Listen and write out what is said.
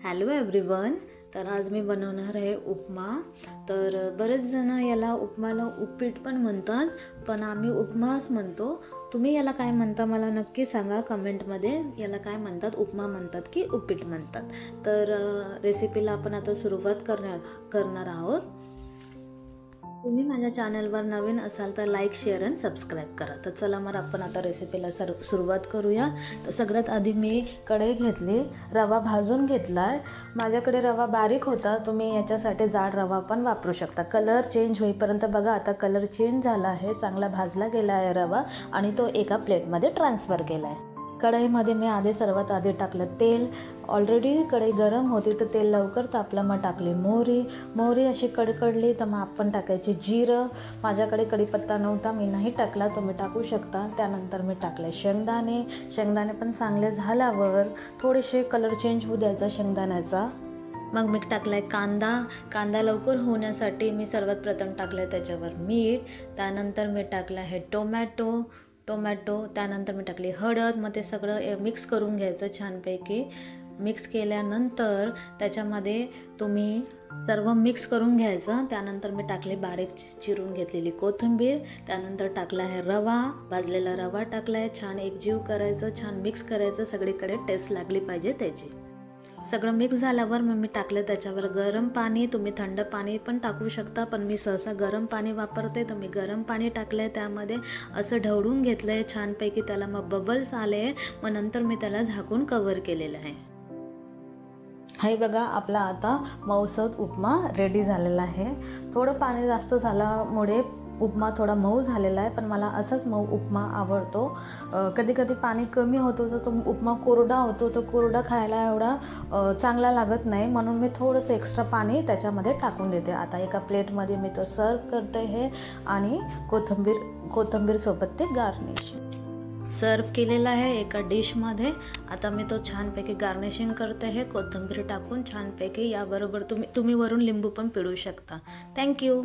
Hello everyone. तर आज मी बनवणार आहे उपमा. तर बरेच जण याला उपमाला उपीट पण म्हणतात, पण आम्ही उपमाच म्हणतो. तुम्ही याला काय म्हणता मला नक्की सांगा कमेंटमध्ये. याला काय म्हणतात, उपमा म्हणतात की उपीट म्हणतात. तर रेसिपीला आपण आता सुरुवात करणार आहोत. तुम्ही माझ्या चॅनलवर नवीन असाल तर लाईक, शेअर आणि सबस्क्राईब करा. तर चला मग आपण आता रेसिपीला सुरुवात करूया. तर सगळ्यात आधी मी कढई घेतली, रवा भाजून घेतला आहे. माझ्याकडे रवा बारीक होता, तुम्ही याच्यासाठी जाड रवा पण वापरू शकता. कलर चेंज होईपर्यंत बघा, आता कलर चेंज झाला आहे, चांगला भाजला गेला आहे रवा आणि तो एका प्लेटमध्ये ट्रान्सफर केला आहे. कढईमध्ये मी सर्वात आधी टाकलं तेल. ऑलरेडी कढई गरम होती तर तेल लवकर तापलं. मग टाकली मोहरी अशी कडकडली तर मग आपण टाकायची जिरं. माझ्याकडे कढीपत्ता नव्हता, मी नाही टाकला, तुम्ही टाकू शकता. त्यानंतर मी टाकले शेंगदाणे पण चांगले झाल्यावर थोडेसे कलर चेंज होऊ द्यायचा शेंगदाण्याचा. मग मी टाकला आहे कांदा लवकर होण्यासाठी मी सर्वात प्रथम टाकलं आहे त्याच्यावर मीठ. त्यानंतर मी टाकलं आहे टोमॅटो. त्यानंतर मी टाकली हळद. मग ते सगळं मिक्स करून घ्यायचं छानपैकी. मिक्स केल्यानंतर त्याच्यामध्ये तुम्ही सर्व मिक्स करून घ्यायचं. त्यानंतर मी टाकली बारीक चिरून घेतलेली कोथिंबीर. त्यानंतर टाकला आहे रवा, भाजलेला रवा टाकला आहे. छान एकजीव करायचं, छान मिक्स करायचं, सगळीकडे टेस्ट लागली पाहिजे त्याची. सगळं मिक्स झाल्यावर मग मी टाकलं त्याच्यावर गरम पाणी. तुम्ही थंड पाणी पण टाकू शकता, पण मी सहसा गरम पाणी वापरते, तर मी गरम पाणी टाकलं आहे. त्यामध्ये असं ढवळून घेतलं आहे छानपैकी. त्याला मग बबल्स आले, मग नंतर मी त्याला झाकून कव्हर केलेलं आहे. हे बघा, आपला आता मऊसूत उपमा रेडी झालेला आहे. थोडं पाणी जास्त झाल्यामुळे उपमा थोडा मऊ झालेला आहे, पण मला असाच मऊ उपमा आवडतो. कधी कधी पाणी कमी होतो तर तो उपमा कोरडा होतो, तो कोरडा खायला एवढा चांगला लागत नाही, म्हणून मी थोडंसं एक्स्ट्रा पाणी त्याच्यामध्ये टाकून देते. आता एका प्लेटमध्ये मी तो सर्व करते हे, आणि कोथिंबीर सोबत ते गार्निश सर्व केलेला आहे एका डिशमध्ये. आता मी तो छानपैकी गार्निशिंग करते आहे कोथिंबीर टाकून छानपैकी. याबरोबर तुम्ही वरून लिंबू पण पिळू शकता. थँक्यू.